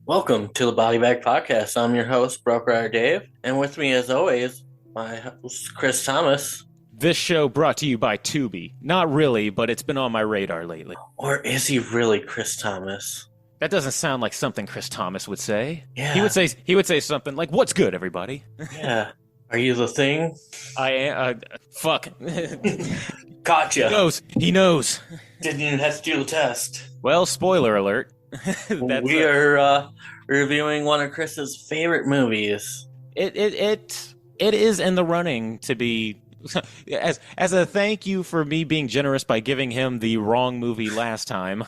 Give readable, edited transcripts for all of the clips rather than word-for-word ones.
Welcome to the Body Bag Podcast. I'm your host, Broke Rider Dave, and with me, as always, my host, Chris Thomas. This show brought to you by Tubi. Not really, but it's been on my radar lately. Or is he really Chris Thomas? That doesn't sound like something Chris Thomas would say. Yeah. He would say something like, "What's good, everybody?" Yeah. Are you the thing? I am. Fuck. Gotcha. He knows. Didn't even have to do the test. Well, spoiler alert. We are reviewing one of Chris's favorite movies. It is in the running to be. As a thank you for me being generous by giving him the wrong movie last time,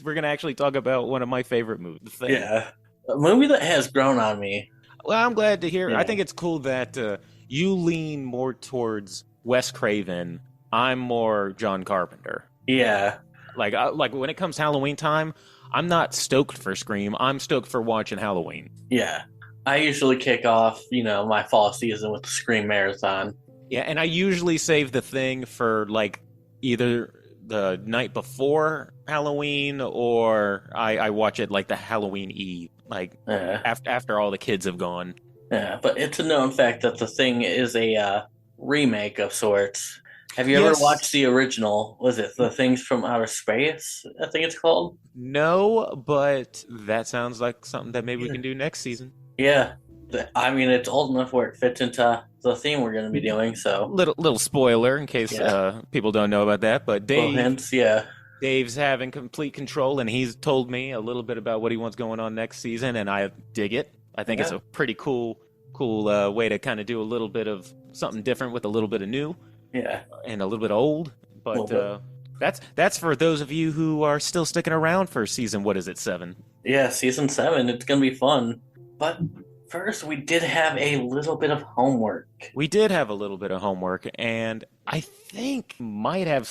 we're gonna actually talk about one of my favorite movies. The Thing. Yeah, a movie that has grown on me. Well, I'm glad to hear. Yeah. I think it's cool that you lean more towards Wes Craven. I'm more John Carpenter. Yeah, Like when it comes to Halloween time, I'm not stoked for Scream. I'm stoked for watching Halloween. yeah. I usually kick off, my fall season with the Scream Marathon. Yeah, and I usually save The Thing for like either the night before Halloween or I watch it like the Halloween Eve, like after all the kids have gone. Yeah, but it's a known fact that The Thing is a remake of sorts. Have you ever Yes. watched the original? Was it The Things from Outer Space? I think it's called. No, but that sounds like something that maybe we can do next season. Yeah. I mean, it's old enough where it fits into the theme we're going to be doing, so. Little spoiler in case people don't know about that, but Well, hence, yeah. Dave's having complete control, and he's told me a little bit about what he wants going on next season, and I dig it. I think it's a pretty cool way to kind of do a little bit of something different with a little bit of new. Yeah. And a little bit old, but that's for those of you who are still sticking around for season. What is it, 7? Yeah, season 7. It's going to be fun. But first, we did have a little bit of homework. We did have a little bit of homework, and I think might have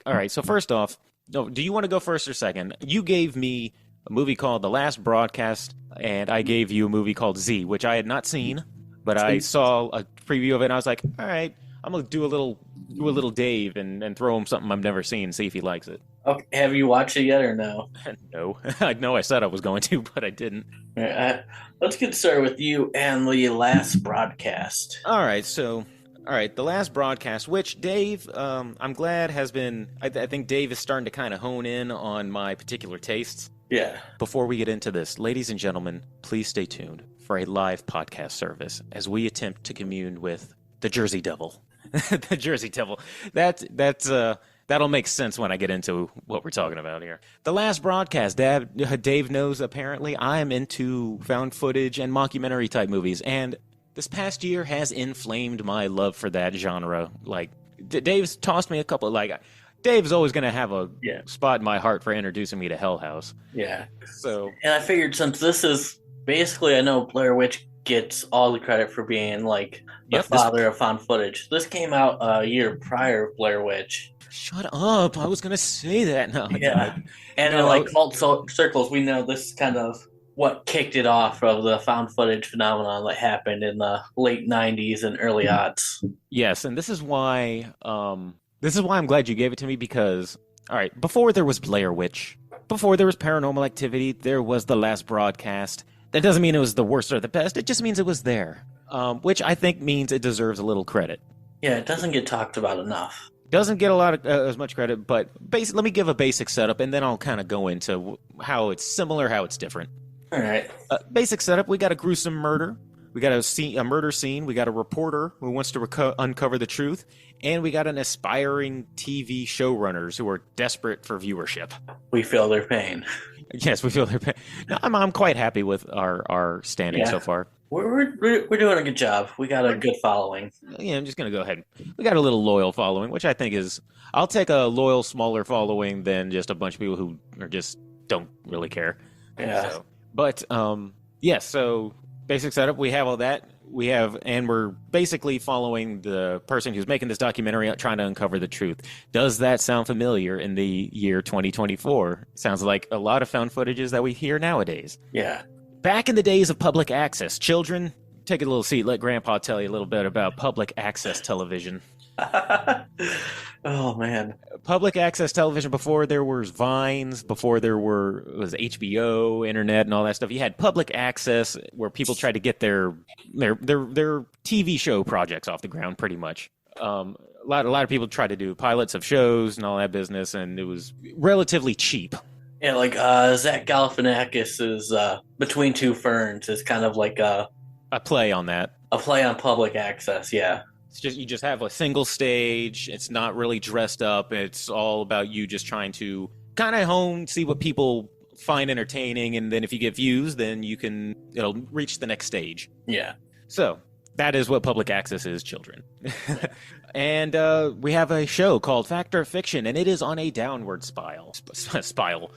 all right. So first off, no, do you want to go first or second? You gave me a movie called The Last Broadcast, and I gave you a movie called Z, which I had not seen, but I saw a preview of it, and I was like, all right. I'm gonna do a little Dave and throw him something I've never seen, see if he likes it. Okay, have you watched it yet or no? No, I know I said I was going to, but I didn't. All right, let's get started with you and the last broadcast. All right, The Last Broadcast, which Dave, I'm glad has been. I think Dave is starting to kind of hone in on my particular tastes. Yeah. Before we get into this, ladies and gentlemen, please stay tuned for a live podcast service as we attempt to commune with the Jersey Devil. The Jersey Devil. That'll make sense when I get into what we're talking about here. The Last Broadcast. Dave knows apparently I am into found footage and mockumentary type movies, and this past year has inflamed my love for that genre. Like Dave's tossed me a couple. Dave's always going to have a spot in my heart for introducing me to Hell House. Yeah. So, and I figured since this is basically, I know Blair Witch gets all the credit for being like the father of found footage. This came out a year prior to Blair Witch. Shut up! I was gonna say that. No, yeah, and in like cult circles, we know this is kind of what kicked it off of the found footage phenomenon that happened in the late '90s and early aughts. Yes, and this is why I'm glad you gave it to me because, all right, before there was Blair Witch, before there was Paranormal Activity, there was The Last Broadcast. That doesn't mean it was the worst or the best. It just means it was there, which I think means it deserves a little credit. Yeah, it doesn't get talked about enough. Doesn't get a lot of as much credit, but let me give a basic setup, and then I'll kind of go into how it's similar, how it's different. All right. Basic setup: we got a gruesome murder, we got a murder scene, we got a reporter who wants to uncover the truth, and we got an aspiring TV showrunners who are desperate for viewership. We feel their pain. Yes, we feel their pain. No, I'm quite happy with our standing so far. We're doing a good job. We got a good following. Yeah, I'm just gonna go ahead. We got a little loyal following, which I think is. I'll take a loyal, smaller following than just a bunch of people who are just don't really care. Yeah. So, but So basic setup. We have all that. And we're basically following the person who's making this documentary, trying to uncover the truth. Does that sound familiar in the year 2024? Sounds like a lot of found footages that we hear nowadays. Yeah. Back in the days of public access, children, take a little seat. Let Grandpa tell you a little bit about public access television. Oh man. Public access television, before there was Vines, before there was HBO, internet, and all that stuff. You had public access where people tried to get their TV show projects off the ground, pretty much. A lot of people tried to do pilots of shows and all that business, and it was relatively cheap. Yeah, like Zach Galifianakis is Between Two Ferns is kind of like A play on that. a play on public access. Yeah. It's just you just have a single stage. It's not really dressed up. It's all about you just trying to kind of see what people find entertaining, and then if you get views, then it'll reach the next stage. Yeah. So that is what public access is, children. And we have a show called Factor of Fiction, and it is on a downward spiral. Spiral.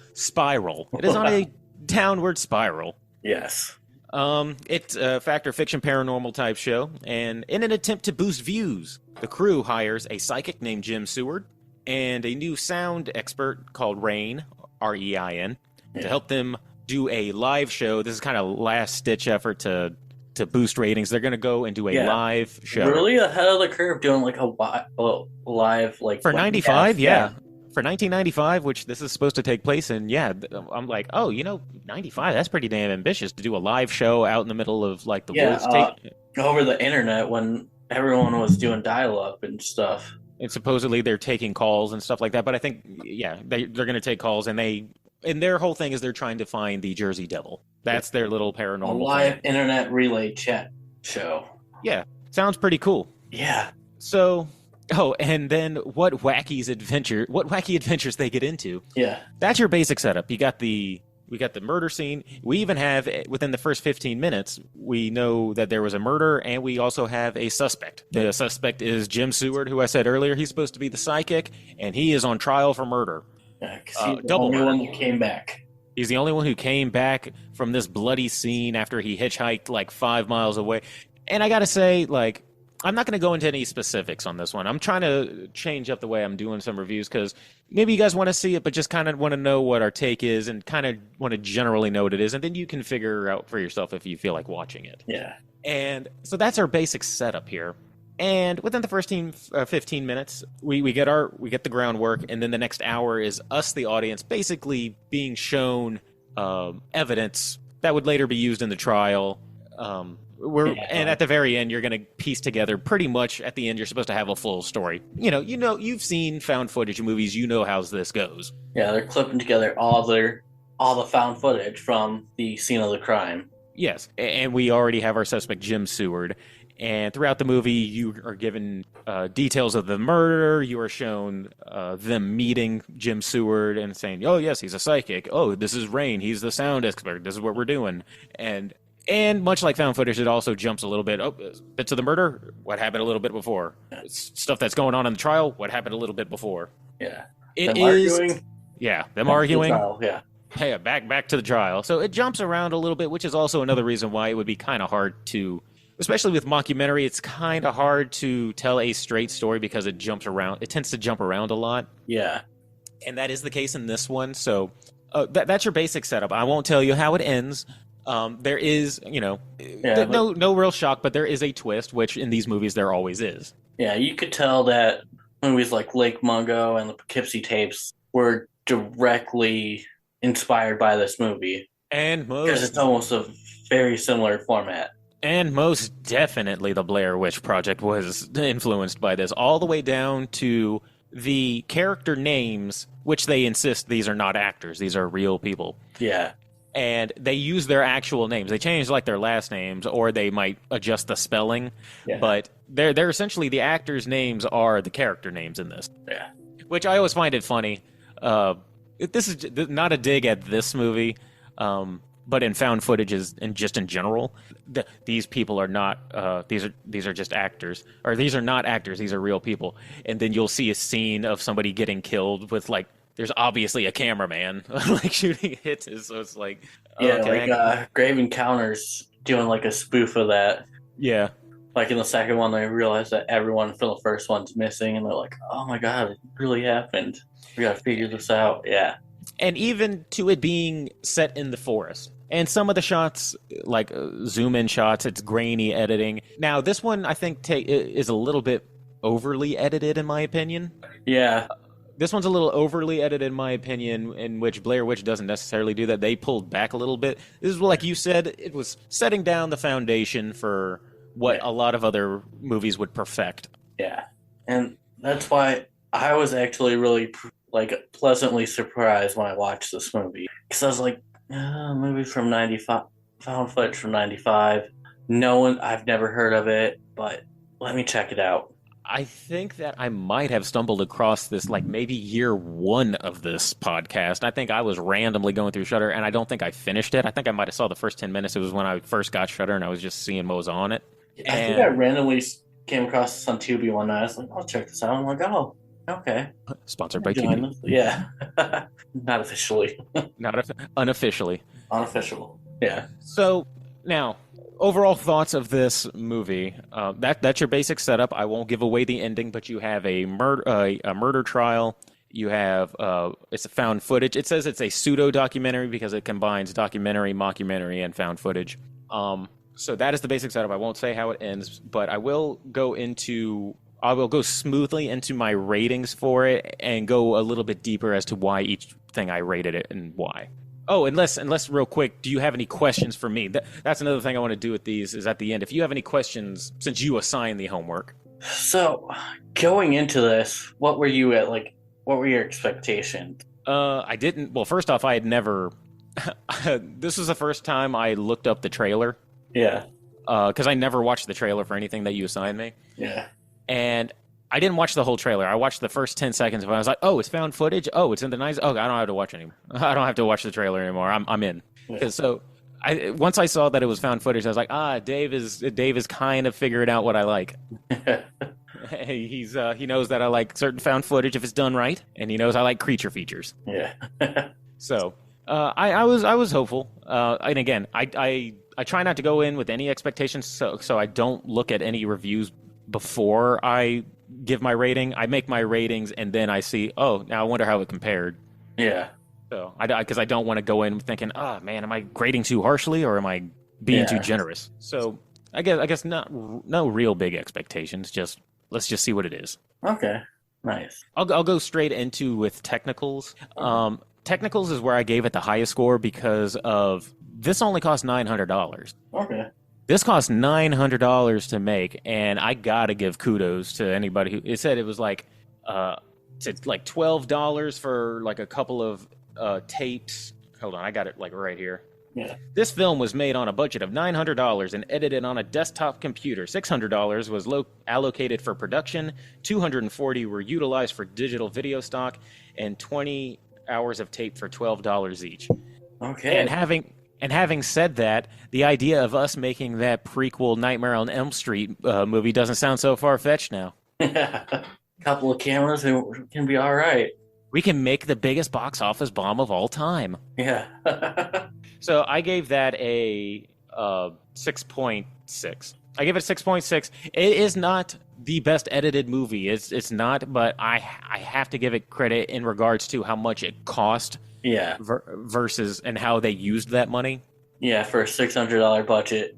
It is on a downward spiral. Yes. It's a Factor of Fiction paranormal type show, and in an attempt to boost views, the crew hires a psychic named Jim Seward and a new sound expert called Rain, Rein, to help them do a live show. This is kind of last-ditch effort to boost ratings. They're going to go and do a live show. Really ahead of the curve, doing like a live like for 95, yeah. For 1995, which this is supposed to take place in, I'm like, 95, that's pretty damn ambitious to do a live show out in the middle of like the woods. Over the internet when everyone was doing dial-up and stuff. And supposedly they're taking calls and stuff like that. But I think, they're going to take calls, and their whole thing is they're trying to find the Jersey Devil. That's their little paranormal a live internet relay chat show. Yeah, sounds pretty cool. Yeah. So... Oh, and then what wacky adventures they get into. Yeah. That's your basic setup. We got the murder scene. We even have, within the first 15 minutes, we know that there was a murder, and we also have a suspect. The suspect is Jim Seward, who I said earlier. He's supposed to be the psychic, and he is on trial for murder. Yeah, 'cause he's the only one that came back. He's the only one who came back from this bloody scene after he hitchhiked like 5 miles away. And I gotta say, like, I'm not going to go into any specifics on this one. I'm trying to change up the way I'm doing some reviews because maybe you guys want to see it, but just kind of want to know what our take is and kind of want to generally know what it is. And then you can figure out for yourself if you feel like watching it. Yeah. And so that's our basic setup here. And within the first 15 minutes, we get the groundwork. And then the next hour is us, the audience, basically being shown evidence that would later be used in the trial. And at the very end, you're going to piece together pretty much at the end, you're supposed to have a full story. You've seen found footage movies. You know how this goes. Yeah, they're clipping together all the found footage from the scene of the crime. Yes, and we already have our suspect, Jim Seward. And throughout the movie, you are given details of the murder. You are shown them meeting Jim Seward and saying, oh, yes, he's a psychic. Oh, this is Rain. He's the sound expert. This is what we're doing. And much like found footage, it also jumps a little bit. Oh, bits of the murder? What happened a little bit before? Stuff that's going on in the trial? What happened a little bit before? Yeah. Them arguing? Trial, yeah. Hey, back to the trial. So it jumps around a little bit, which is also another reason why it would be kind of hard to, especially with mockumentary, it's kind of hard to tell a straight story because it jumps around. It tends to jump around a lot. Yeah. And that is the case in this one. So that's your basic setup. I won't tell you how it ends. There is, no real shock, but there is a twist, which in these movies there always is. Yeah, you could tell that movies like Lake Mungo and the Poughkeepsie tapes were directly inspired by this movie. Because it's almost a very similar format. And most definitely the Blair Witch Project was influenced by this, all the way down to the character names, which they insist these are not actors, these are real people. Yeah. And they use their actual names. They change like their last names, or they might adjust the spelling. Yeah. But they're essentially the actors' names are the character names in this. Yeah. Which I always find it funny. This is not a dig at this movie, but in found footages and just in general, these people are not. These are just actors, or these are not actors. These are real people. And then you'll see a scene of somebody getting killed with like. There's obviously a cameraman like shooting hits, so it's like Grave Encounters doing like a spoof of that. Yeah, like in the second one, they realized that everyone from the first one's missing, and they're like, "Oh my god, it really happened. We gotta figure this out." Yeah, and even to it being set in the forest, and some of the shots, like zoom in shots, it's grainy editing. Now this one, I think, is a little bit overly edited, in my opinion. Yeah. This one's a little overly edited, in my opinion, in which Blair Witch doesn't necessarily do that. They pulled back a little bit. This is, like you said, it was setting down the foundation for what a lot of other movies would perfect. Yeah. And that's why I was actually really, pleasantly surprised when I watched this movie. Because I was like, movie from 95, found footage from 95. I've never heard of it, but let me check it out. I think that I might have stumbled across this like maybe year one of this podcast. I think I was randomly going through Shudder, and I don't think I finished it. I think I might have saw the first 10 minutes. It was when I first got Shudder, and I was just seeing what was on it. I think I randomly came across this on Tubi one night. I was like, I'll check this out. I'm like, oh, okay. Sponsored by Tubi. Yeah. Not officially. Unofficially. Unofficial. Yeah. So, now... overall thoughts of this movie. That's your basic setup. I won't give away the ending, but you have a murder trial. You have it's a found footage. It says it's a pseudo documentary because it combines documentary, mockumentary, and found footage. So that is the basic setup. I won't say how it ends, but I will go smoothly into my ratings for it and go a little bit deeper as to why each thing I rated it and why. Oh, unless real quick, do you have any questions for me? That's another thing I want to do with these is at the end. If you have any questions, since you assign the homework. So, going into this, what were you at? What were your expectations? I didn't. Well, first off, I had never. This was the first time I looked up the trailer. Yeah. Because I never watched the trailer for anything that you assigned me. Yeah. And I didn't watch the whole trailer. I watched the first 10 seconds and I was like, oh, it's found footage? Oh, it's in the 90s? Oh, I don't have to watch anymore. I don't have to watch the trailer anymore. I'm in. Yeah. So once I saw that it was found footage, I was like, Dave is kind of figuring out what I like. He knows that I like certain found footage if it's done right, and he knows I like creature features. Yeah. So I was hopeful. And again, I try not to go in with any expectations, so I don't look at any reviews before I give my rating. I make my ratings and then I see, now I wonder how it compared. Yeah. So because I don't want to go in thinking, man, am I grading too harshly or am I being too generous? So I guess no real big expectations. Just let's just see what it is. Okay. Nice. I'll go straight into with technicals. Technicals is where I gave it the highest score because of this only cost $900. Okay. This cost $900 to make, and I gotta give kudos to anybody who. It said it was like $12 for like a couple of tapes. Hold on, I got it like right here. Yeah. This film was made on a budget of $900 and edited on a desktop computer. $600 was allocated for production. $240 were utilized for digital video stock, and 20 hours of tape for $12 each. Okay. And having said that, the idea of us making that prequel Nightmare on Elm Street movie doesn't sound so far-fetched now. A couple of cameras can be all right. We can make the biggest box office bomb of all time. Yeah. So I gave that a 6.6. I gave it a 6.6. It is not the best edited movie. It's not, but I have to give it credit in regards to how much it cost. Yeah. Versus and how they used that money. Yeah, for a $600 budget.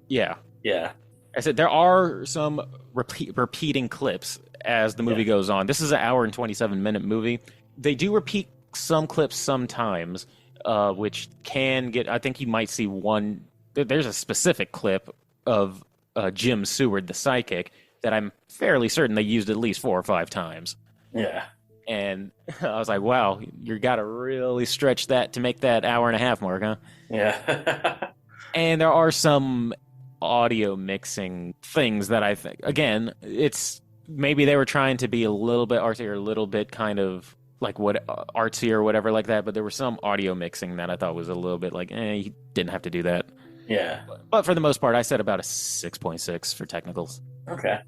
Yeah. Yeah. I said there are some repeating clips as the movie goes on. This is an hour and 27-minute movie. They do repeat some clips sometimes, which can get. I think you might see one. There's a specific clip of Jim Seward, the psychic, that I'm fairly certain they used at least 4 or 5 times. Yeah. And I was like, wow, you got to really stretch that to make that hour and a half mark, huh? Yeah. And there are some audio mixing things that I think, again, it's maybe they were trying to be a little bit artsy or a little bit kind of like artsy or whatever like that, but there was some audio mixing that I thought was a little bit like, you didn't have to do that. Yeah. But for the most part, I said about a 6.6 for technicals. Okay.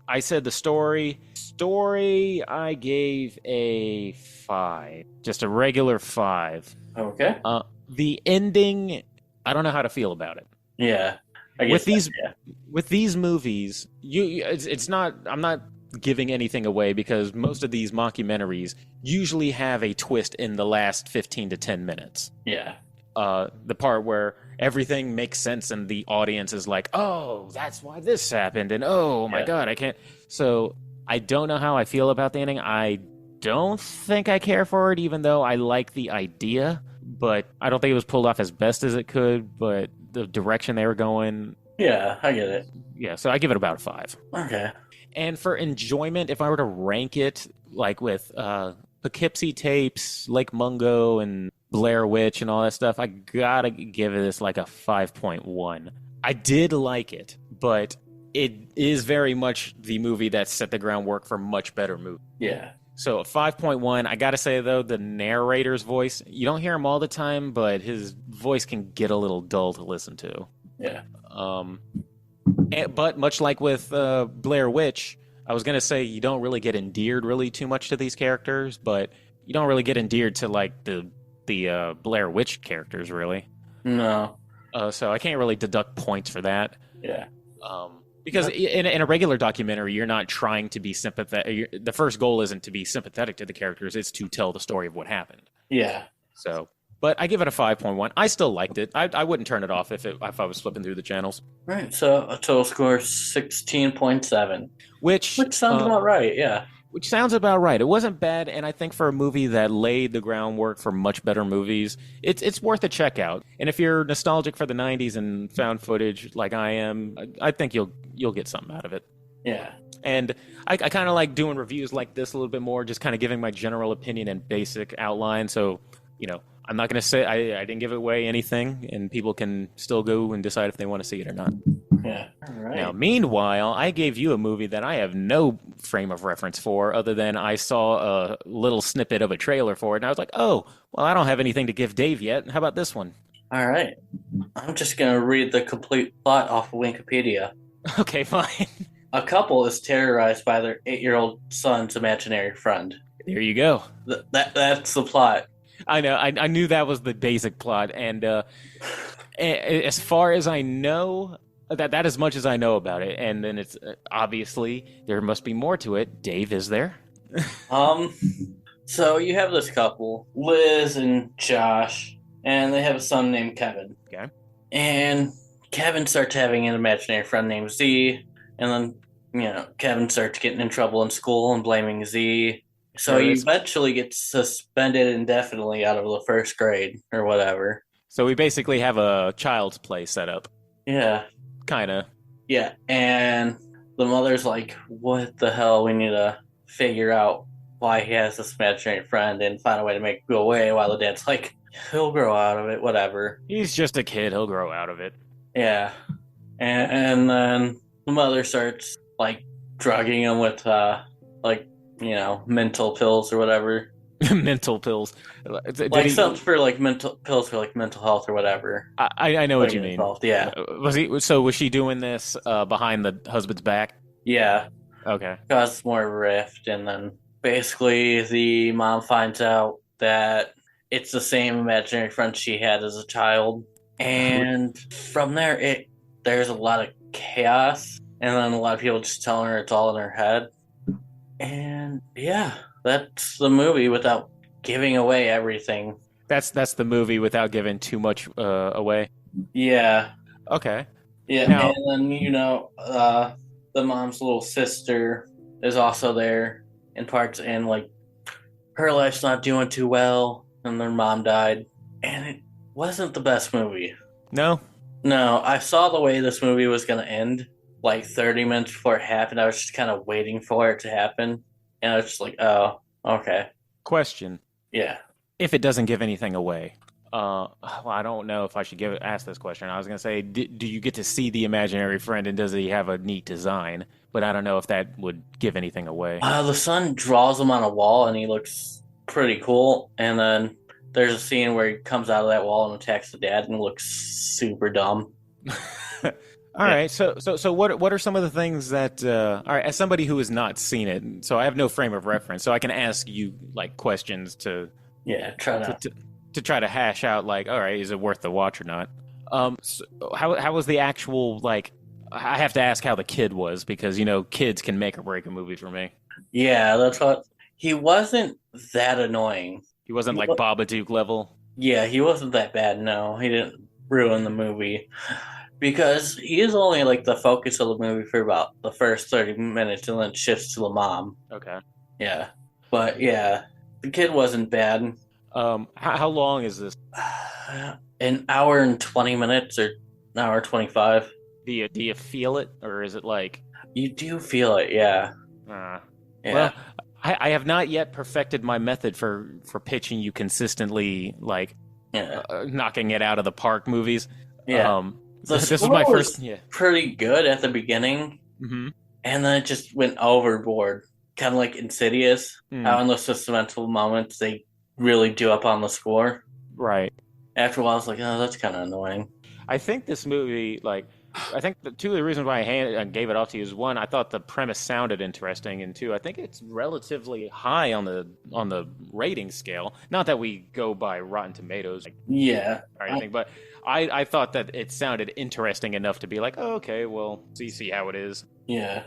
I said the story, I gave a 5. Just a regular 5. Okay. The ending, I don't know how to feel about it. Yeah. With these movies, it's not. I'm not giving anything away because most of these mockumentaries usually have a twist in the last 15 to 10 minutes. Yeah. the part where everything makes sense and the audience is like, oh, that's why this happened, and oh my god, I can't. So I don't know how I feel about the ending. I don't think I care for it, even though I like the idea, but I don't think it was pulled off as best as it could. But the direction they were going, yeah, I get it. Yeah, so I give it about a 5. Okay. And for enjoyment, if I were to rank it, like with Poughkeepsie Tapes, Lake Mungo, and Blair Witch and all that stuff, I gotta give this like a 5.1. I did like it, but it is very much the movie that set the groundwork for much better movies. Yeah. So a 5.1. I gotta say though, the narrator's voice, you don't hear him all the time, but his voice can get a little dull to listen to. Yeah. But much like with Blair Witch, I was gonna say you don't really get endeared really too much to these characters, but you don't really get endeared to like the Blair Witch characters, really. No. So I can't really deduct points for that. Yeah. Because in a regular documentary, you're not trying to be sympathetic. The first goal isn't to be sympathetic to the characters; it's to tell the story of what happened. Yeah. So, but I give it a 5.1. I still liked it. I wouldn't turn it off if I was flipping through the channels. Right. So a total score of 16.7, which sounds about right. Yeah. Which sounds about right. It wasn't bad, and I think for a movie that laid the groundwork for much better movies, it's worth a check out. And if you're nostalgic for the 90s and found footage like I am, I think you'll get something out of it. Yeah. And I kind of like doing reviews like this a little bit more, just kind of giving my general opinion and basic outline. So, I'm not going to say I didn't give away anything, and people can still go and decide if they want to see it or not. Yeah. All right. Now, meanwhile, I gave you a movie that I have no frame of reference for, other than I saw a little snippet of a trailer for it, and I was like, oh, well, I don't have anything to give Dave yet. How about this one? All right. I'm just going to read the complete plot off of Wikipedia. Okay, fine. A couple is terrorized by their 8-year-old son's imaginary friend. There you go. That's the plot. I know. I knew that was the basic plot, and as far as I know, that as much as I know about it. And then it's obviously there must be more to it. Dave, is there? So you have this couple, Liz and Josh, and they have a son named Kevin. Okay. And Kevin starts having an imaginary friend named Z, and then Kevin starts getting in trouble in school and blaming Z. So he eventually gets suspended indefinitely out of the first grade or whatever. So we basically have a child's play set up. Yeah. Kind of. Yeah, and the mother's like, what the hell? We need to figure out why he has this imaginary friend and find a way to make it go away, while the dad's like, he'll grow out of it, whatever. He's just a kid. He'll grow out of it. Yeah. And then the mother starts, like, drugging him with, mental pills or whatever. Mental pills. Like something for like mental pills for like mental health or whatever. I know what you mean. Yeah. Was she doing this behind the husband's back? Yeah. Okay. Causes more rift, and then basically the mom finds out that it's the same imaginary friend she had as a child. And from there there's a lot of chaos, and then a lot of people just telling her it's all in her head. And yeah, that's the movie without giving away everything. That's the movie without giving too much away. Yeah. Okay. Yeah, now, and then the mom's little sister is also there in parts, and like her life's not doing too well, and their mom died, and it wasn't the best movie. No, I saw the way this movie was going to end. Like 30 minutes before it happened, I was just kind of waiting for it to happen. And I was just like, oh, okay. Question. Yeah. If it doesn't give anything away, well, I don't know if I should ask this question. I was going to say, do you get to see the imaginary friend, and does he have a neat design? But I don't know if that would give anything away. The son draws him on a wall, and he looks pretty cool. And then there's a scene where he comes out of that wall and attacks the dad, and looks super dumb. All right, so what are some of the things that all right, as somebody who has not seen it, so I have no frame of reference, so I can ask you like questions to try to hash out like, all right, is it worth the watch or not? So how was the actual, like, I have to ask how the kid was, because kids can make or break a movie for me. Yeah, that's what he wasn't that annoying. He wasn't like Babadook level. Yeah, he wasn't that bad. No, he didn't ruin the movie because he is only like the focus of the movie for about the first 30 minutes and then shifts to the mom. Okay. Yeah. But yeah, the kid wasn't bad. How long is this? An hour and 20 minutes or an hour 25. Do you feel it, or is it like? You do feel it, yeah. Uh, Yeah. well, I have not yet perfected my method for pitching you consistently, like Yeah. knocking it out of the park movies. Yeah. The This is score my was first. Yeah. pretty good at the beginning, Mm-hmm. and then it just went overboard. Kind of like Insidious. Mm, How in those sentimental moments they really do up on the score. right. After a while, I was like, oh, that's kind of annoying. I think this movie, like, I think the two of the reasons why I gave it off to you is one, I thought the premise sounded interesting, and two, I think it's relatively high on the rating scale. Not that we go by Rotten Tomatoes like, Yeah. or anything, but I thought that it sounded interesting enough to be like, oh, okay, well, see how it is. Yeah.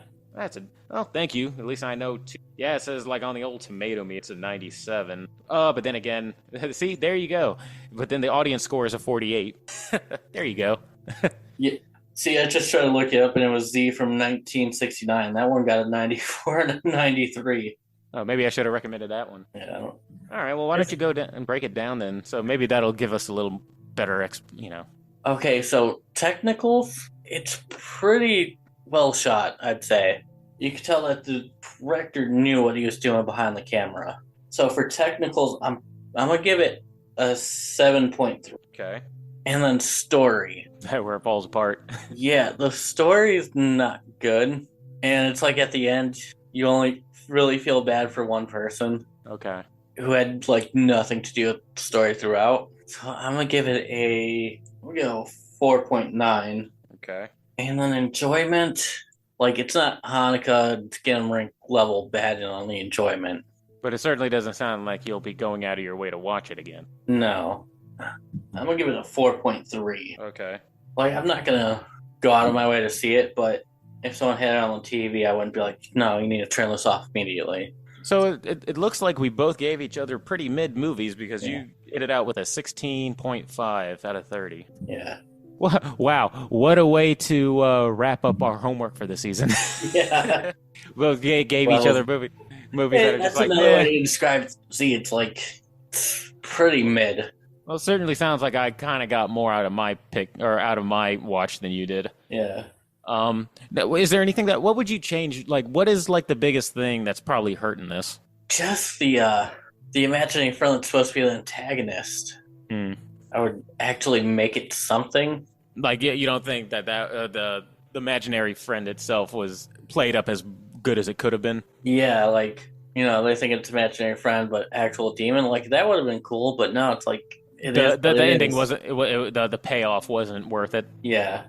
Oh, thank you. At least I know. Yeah, it says like on the old tomato meter, it's a 97. But then again, see, there you go. But then the audience score is a 48. There you go. Yeah. See, I just tried to look it up, and it was Z from 1969. That one got a 94 and a 93. Oh, maybe I should have recommended that one. Yeah. All right. Well, why don't you go down and break it down then? So maybe that'll give us a little better, Okay, so technicals, it's pretty well shot, I'd say. You could tell that the director knew what he was doing behind the camera. So for technicals, I'm gonna give it a 7.3. Okay. And then story. Where it falls apart. Yeah, the story is not good. And it's like at the end, you only really feel bad for one person Okay. who had like nothing to do with the story throughout. So I'm gonna give it we'll go 4.9. Okay. And then enjoyment, like it's not Hanukkah skin rank level bad on the enjoyment. But it certainly doesn't sound like you'll be going out of your way to watch it again. No. I'm gonna give it a 4.3. Okay. Like I'm not gonna go out of my way to see it, but if someone had it on the TV, I wouldn't be like, no, you need to turn this off immediately. So it looks like we both gave each other pretty mid movies because you hit it out with a 16.5 out of 30. Yeah. Wow, what a way to wrap up our homework for the season. Yeah. We gave each other movies that are That's just like, another way to describe. See, it's pretty mid. Well, it certainly sounds like I kind of got more out of my pick or out of my watch than you did. Yeah. Is there anything what would you change? Like, what is like the biggest thing that's probably hurting this? Just the imaginary friend that's supposed to be the antagonist. I would actually make it something. Like, you don't think that the imaginary friend itself was played up as good as it could have been? Yeah, like, they think it's imaginary friend, but actual demon. Like, that would have been cool, but no, it's like, the ending wasn't, the payoff wasn't worth it. Yeah.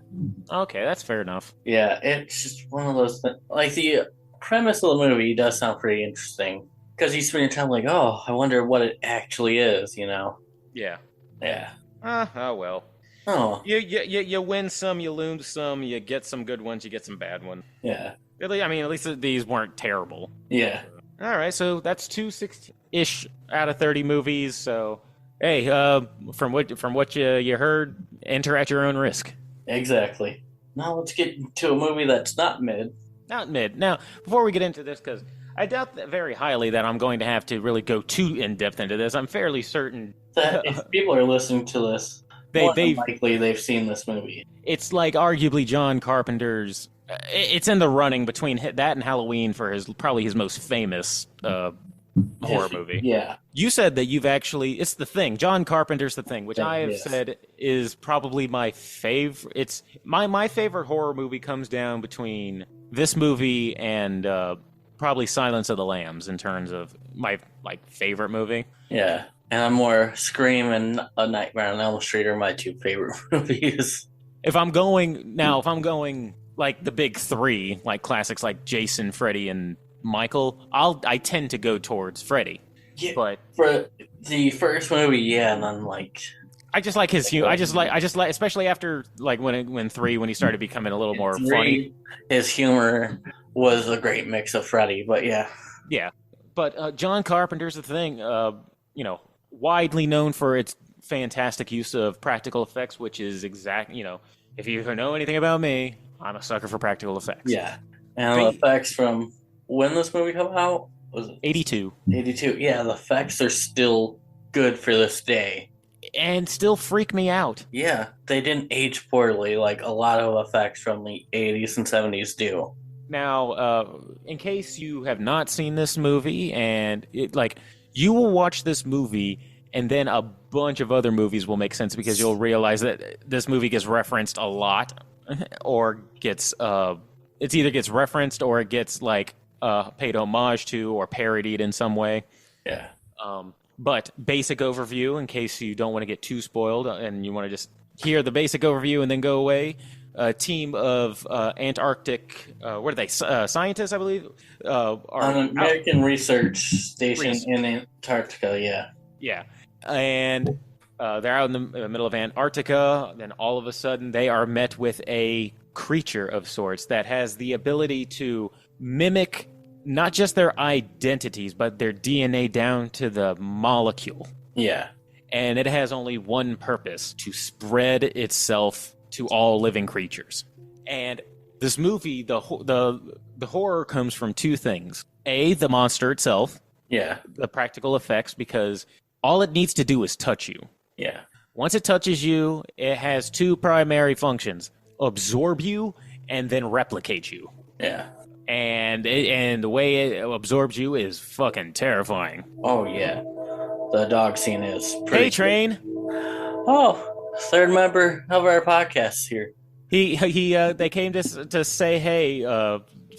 Okay, that's fair enough. Yeah, it's just one of those things. Like, the premise of the movie does sound pretty interesting. Because you spend your time like, oh, I wonder what it actually is, Yeah. Yeah. Oh well. Oh. You win some, you lose some, you get some good ones, you get some bad ones. Yeah. Really, I mean, at least these weren't terrible. Yeah. All right, so that's 260-ish out of 30 movies. So, hey, from what you heard, enter at your own risk. Exactly. Now let's get to a movie that's not mid. Not mid. Now, before we get into this, because I doubt very highly that I'm going to have to really go too in depth into this. I'm fairly certain that if people are listening to this, they've seen this movie. It's like arguably John Carpenter's. It's in the running between that and Halloween for probably his most famous horror movie. Yeah. You said that you've actually. It's The Thing. John Carpenter's The Thing, which I have said is probably my favorite. It's my favorite horror movie comes down between this movie and probably Silence of the Lambs in terms of my favorite movie. Yeah. And I'm more Scream and A Nightmare on Elm Street are my two favorite movies. If I'm going like the big three, like classics like Jason, Freddy, and Michael, I tend to go towards Freddy. Yeah, but for the first movie, and then I just like his humor. I just like, especially after when he started becoming a little more funny. His humor was a great mix of Freddy, but yeah. Yeah, but John Carpenter's The Thing. Widely known for fantastic use of practical effects, which is exact. If you know anything about me, I'm a sucker for practical effects. Yeah, and the effects from when this movie came out was it 82. 82. Yeah, the effects are still good for this day. And still freak me out. Yeah, they didn't age poorly like a lot of effects from the 80s and 70s do. Now, in case you have not seen this movie, and you will watch this movie, and then a bunch of other movies will make sense because you'll realize that this movie gets referenced a lot, or gets it either gets referenced or it gets paid homage to or parodied in some way. Yeah. But basic overview, in case you don't want to get too spoiled and you want to just hear the basic overview and then go away. A team of Antarctic, what are they? Scientists, I believe. On an American research station in Antarctica, yeah. Yeah. And they're out in the middle of Antarctica. Then all of a sudden they are met with a creature of sorts that has the ability to mimic not just their identities, but their DNA down to the molecule. Yeah. And it has only one purpose: to spread itself to all living creatures. And this movie, the horror comes from two things. A, the monster itself. Yeah. The practical effects, because all it needs to do is touch you. Yeah. Once it touches you, it has two primary functions: absorb you and then replicate you. Yeah. And the way it absorbs you is fucking terrifying. Oh, yeah. The dog scene is pretty Hey, Train. Good. Oh, third member of our podcast here. They came to say hey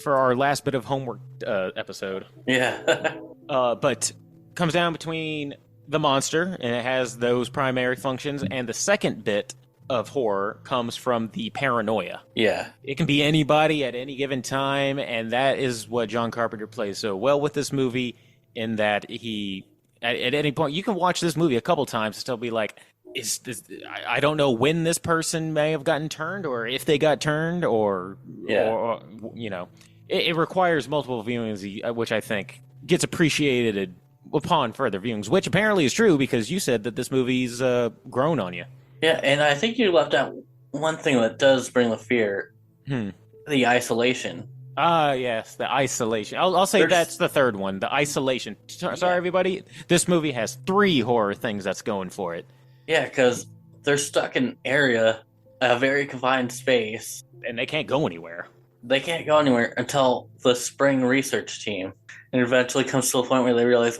for our last bit of homework episode. Yeah. But comes down between the monster, and it has those primary functions, and the second bit of horror comes from the paranoia. Yeah. It can be anybody at any given time, and that is what John Carpenter plays so well with this movie, in that he, at any point, you can watch this movie a couple times and still be like, is this, I don't know when this person may have gotten turned, or if they got turned, or it requires multiple viewings, which I think gets appreciated upon further viewings, which apparently is true because you said that this movie's grown on you. Yeah, and I think you left out one thing that does bring the fear. The isolation. Ah, yes, the isolation. I'll say that's the third one, the isolation. Sorry, everybody. This movie has 3 horror things that's going for it. Yeah, because they're stuck in an area, a very confined space. And they can't go anywhere. They can't go anywhere until the spring research team. And eventually comes to a point where they realize,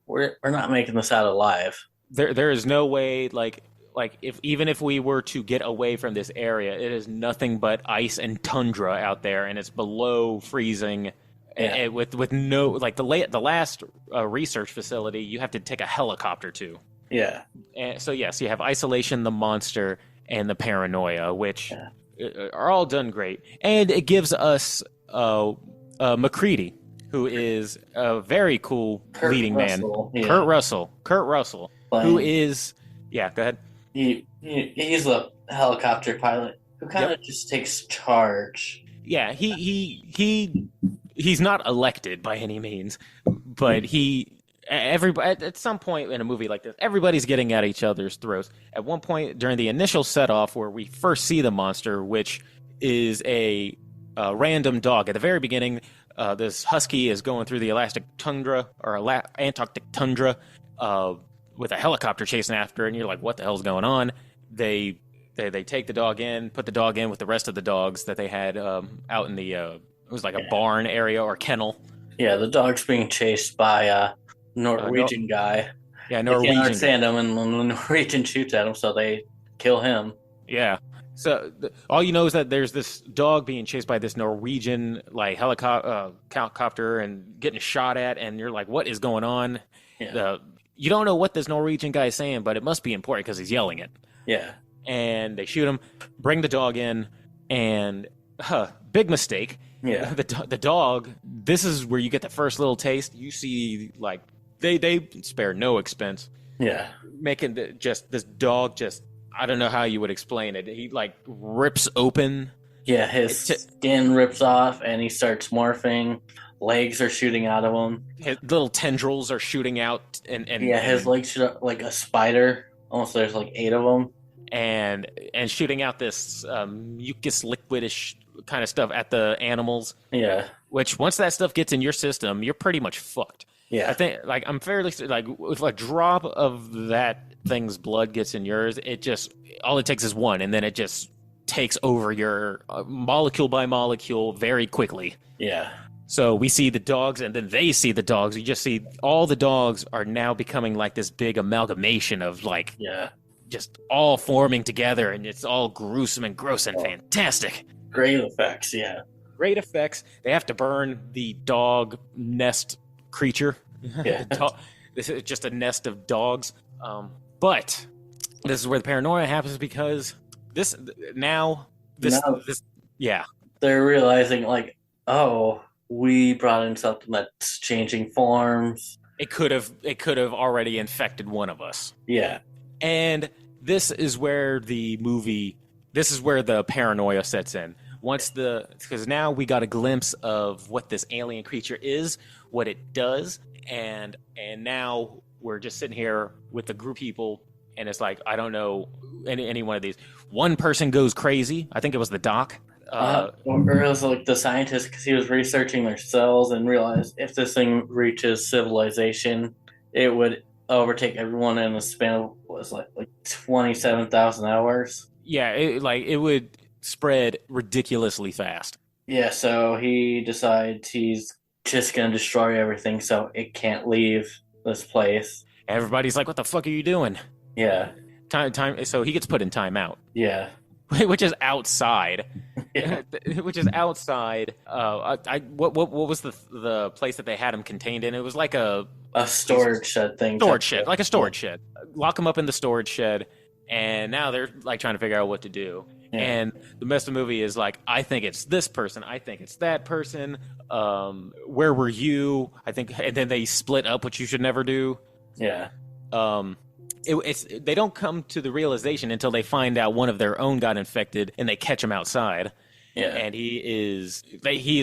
we're not making this out alive. There is no way, even if we were to get away from this area, it is nothing but ice and tundra out there, and it's below freezing. Yeah. With no the last research facility, you have to take a helicopter to. Yeah. And so yes, you have isolation, the monster, and the paranoia, which are all done great, and it gives us McCready, who is a very cool leading man. Yeah. Kurt Russell, who is go ahead. He's a helicopter pilot who kind of just takes charge. Yeah, he's not elected by any means, but at some point in a movie like this, everybody's getting at each other's throats. At one point during the initial set-off where we first see the monster, which is a random dog. At the very beginning, this husky is going through the Antarctic tundra with a helicopter chasing after it, and you're like, what the hell's going on? They take the dog in, put the dog in with the rest of the dogs that they had out in the, it was like a barn area or kennel. Yeah, the dog's being chased by a Norwegian guy. Yeah, Norwegian. They can't understand him, and the Norwegian shoots at him, so they kill him. Yeah. So all you know is that there's this dog being chased by this Norwegian helicopter and getting shot at, and you're like, what is going on? Yeah. You don't know what this Norwegian guy is saying, but it must be important because he's yelling it. Yeah. And they shoot him, bring the dog in, and big mistake. Yeah. The dog, this is where you get the first little taste. You see, they spare no expense. Yeah. Making this dog I don't know how you would explain it. He rips open. Yeah, his skin rips off and he starts morphing. Legs are shooting out of him. His little tendrils are shooting out, and his legs shoot up like a spider. Almost there's like 8 of them. And shooting out this mucus liquidish kind of stuff at the animals. Yeah. Which once that stuff gets in your system, you're pretty much fucked. Yeah. I think like I'm fairly like if a drop of that thing's blood gets in yours, it just all it takes is one, and then it just takes over your molecule by molecule very quickly. Yeah. So we see the dogs, and then they see the dogs. You just see all the dogs are now becoming like this big amalgamation of like just all forming together, and it's all gruesome and gross and fantastic. Great effects, yeah. Great effects. They have to burn the dog nest creature. Yeah. This is just a nest of dogs. But this is where the paranoia happens because they're realizing like, oh, we brought in something that's changing forms. It could have already infected one of us. Yeah. And this is where the paranoia sets in. Because now we got a glimpse of what this alien creature is, what it does, and now we're just sitting here with a group of people, and it's like, I don't know any one of these. One person goes crazy. I think it was the doc. Or it was like the scientist, because he was researching their cells and realized if this thing reaches civilization, it would overtake everyone in the span of like 27,000 hours. Yeah, it would spread ridiculously fast. Yeah, so he decides he's just going to destroy everything so it can't leave this place. Everybody's like, what the fuck are you doing? Yeah. Time. So he gets put in timeout. Yeah. Which is outside. Yeah. Which is outside. What was the place that they had him contained in? It was like a storage shed thing. Storage shed, like a storage shed. Lock him up in the storage shed, and now they're like trying to figure out what to do. Yeah. And the rest of the movie is like, I think it's this person, I think it's that person. Where were you? I think, and then they split up, which you should never do. Yeah. They don't come to the realization until they find out one of their own got infected, and they catch him outside. Yeah. And he is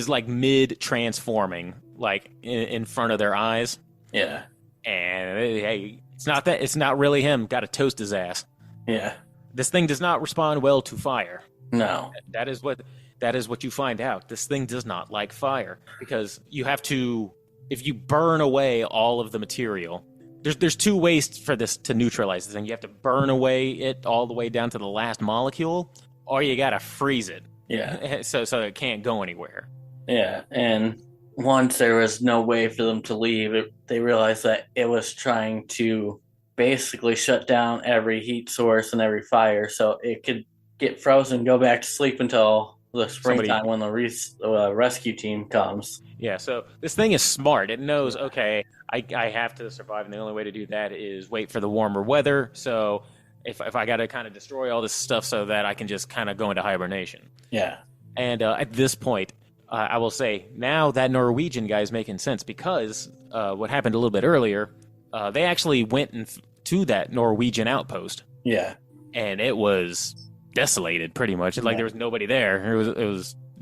like mid transforming, like in front of their eyes. Yeah. And hey, it's not really him. Got to toast his ass. Yeah. This thing does not respond well to fire. No. That is what you find out. This thing does not like fire, because you have to, if you burn away all of the material, there's two ways for this to neutralize this thing. You have to burn away it all the way down to the last molecule, or you got to freeze it. Yeah. So it can't go anywhere. Yeah. And once there was no way for them to leave, they realized that it was trying to basically shut down every heat source and every fire so it could get frozen, go back to sleep until the springtime when the rescue team comes. Yeah, so this thing is smart. It knows, okay, I have to survive, and the only way to do that is wait for the warmer weather. So if I got to kind of destroy all this stuff so that I can just kind of go into hibernation. Yeah. And at this point, I will say, now that Norwegian guy is making sense, because what happened a little bit earlier, they actually went to that Norwegian outpost. Yeah. And it was desolated, pretty much. Like there was nobody there.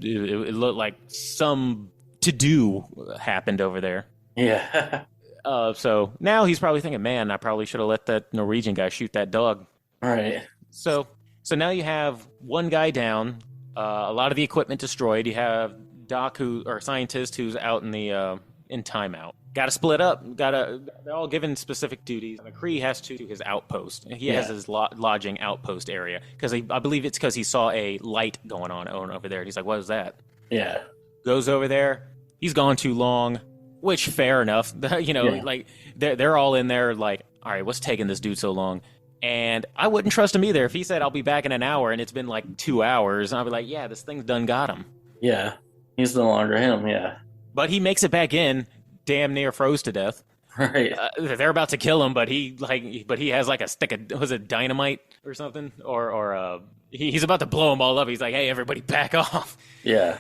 It looked like some to-do happened over there. Yeah. So now he's probably thinking, man, I probably should have let that Norwegian guy shoot that dog. Right. So now you have one guy down, a lot of the equipment destroyed. You have Doc, scientist, who's out in timeout. Got to split up. They're all given specific duties. McCree has to his outpost. He has his lodging outpost area, because I believe it's because he saw a light going on over there. He's like, "What is that?" Yeah. Goes over there. He's gone too long, which fair enough. Like they're all in there. Like, all right, what's taking this dude so long? And I wouldn't trust him either. If he said I'll be back in an hour and it's been like 2 hours, I'd be like, yeah, this thing's done got him. Yeah, he's no longer him. Yeah. But he makes it back in. Damn near froze to death. Right. They're about to kill him, but he has like a stick of, was it dynamite or something, or he's about to blow them all up. He's like, hey, everybody, back off. Yeah.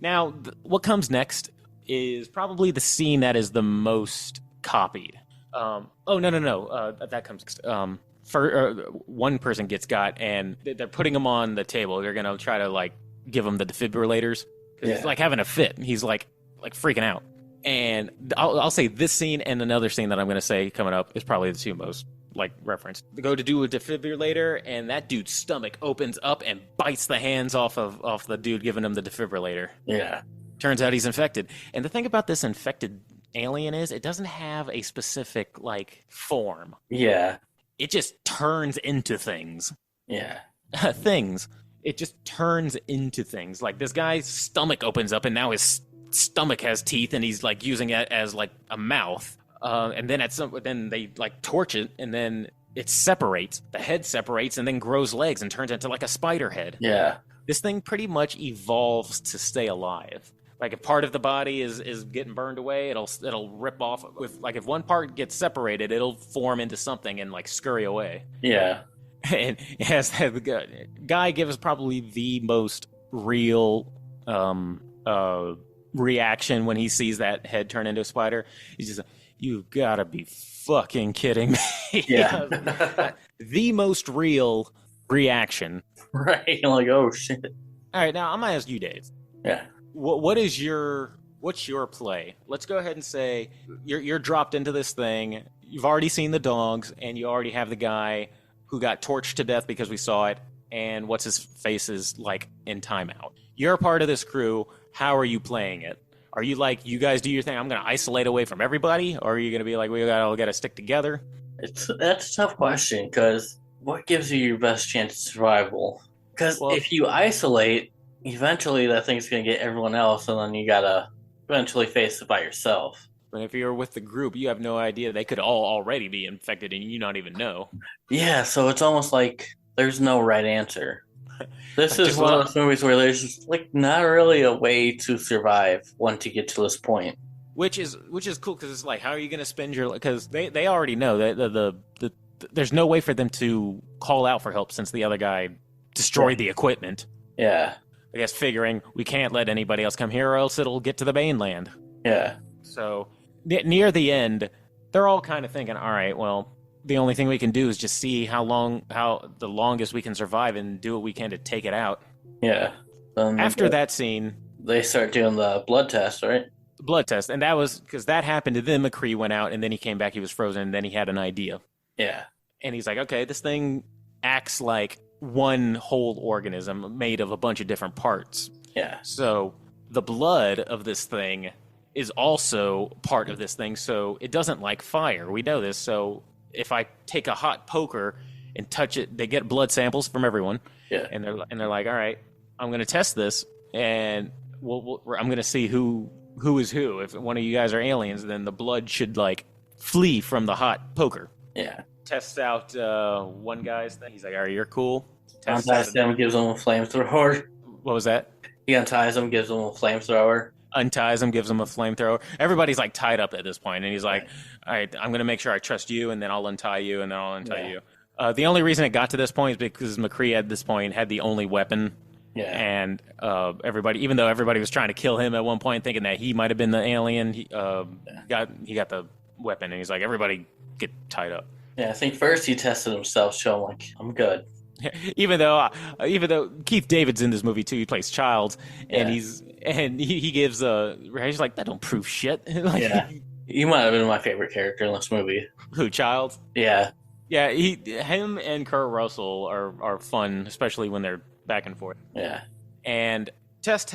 Now, what comes next is probably the scene that is the most copied. That comes next. One person gets got, and they're putting him on the table. They're gonna try to like give him the defibrillators. He's like having a fit. He's like freaking out. And I'll say this scene and another scene that I'm going to say coming up is probably the two most like reference. They go to do a defibrillator, and that dude's stomach opens up and bites the hands off the dude giving him the defibrillator. Yeah. Turns out he's infected. And the thing about this infected alien is it doesn't have a specific, like, form. Yeah. It just turns into things. Yeah. Things. It just turns into things. Like, this guy's stomach opens up, and now his stomach has teeth, and he's, like, using it as, like, a mouth. And then then they, like, torch it, and then it separates. The head separates and then grows legs and turns into, like, a spider head. Yeah. This thing pretty much evolves to stay alive. Like, if part of the body is getting burned away, it'll rip off. If one part gets separated, it'll form into something and, like, scurry away. Yeah. And the guy gives probably the most real reaction when he sees that head turn into a spider. He's just like, "You've got to be fucking kidding me." Yeah. The most real reaction. Right. Like, oh, shit. All right, now I'm going to ask you, Dave. Yeah. What's your play? Let's go ahead and say you're dropped into this thing. You've already seen the dogs, and you already have the guy who got torched to death because we saw it, and what's his face is, like, in timeout. You're a part of this crew. How are you playing it? Are you like, you guys do your thing, I'm going to isolate away from everybody? Or are you going to be like, we all got to stick together? That's a tough question, because what gives you your best chance of survival? Because if you isolate, eventually that thing's going to get everyone else, and then you got to eventually face it by yourself. But if you're with the group, you have no idea. They could all already be infected and you not even know. Yeah, so it's almost like there's no right answer. This is one of those movies where there's just, like, not really a way to survive once you get to this point. Which is cool, because it's like, how are you going to spend your... Because they already know that there's no way for them to call out for help since the other guy destroyed the equipment. Yeah. I guess figuring we can't let anybody else come here or else it'll get to the mainland. Yeah. So near the end, they're all kind of thinking, all right, well, the only thing we can do is just see how the longest we can survive and do what we can to take it out. Yeah. After that scene, they start doing the blood test, right? The blood test. And that was because that happened, and then McCree went out, and then he came back, he was frozen, and then he had an idea. Yeah. And he's like, okay, this thing acts like one whole organism made of a bunch of different parts. Yeah. So the blood of this thing is also part of this thing, so it doesn't like fire. We know this. So if I take a hot poker and touch it, they get blood samples from everyone. Yeah. And they're like, all right, I'm going to test this, and I'm going to see who is who. If one of you guys are aliens, then the blood should, like, flee from the hot poker. Yeah. Tests out one guy's thing. He's like, all right, you're cool. Unties him, gives him a flamethrower. What was that? He unties him, gives him a flamethrower. Unties him, gives him a flamethrower. Everybody's, like, tied up at this point, and he's like, all right, I'm going to make sure I trust you, and then I'll untie you, and then I'll untie you. The only reason it got to this point is because McCree at this point had the only weapon. Yeah. And everybody, even though everybody was trying to kill him at one point, thinking that he might have been the alien, he got the weapon, and he's like, everybody get tied up. Yeah, I think first he tested himself, showing, like, I'm good. Even though Keith David's in this movie too, he plays Childs, and he gives he's like, that don't prove shit. Like, yeah, he might have been my favorite character in this movie. Who, Childs? Yeah, yeah. Him and Kurt Russell are fun, especially when they're back and forth. Yeah, and test,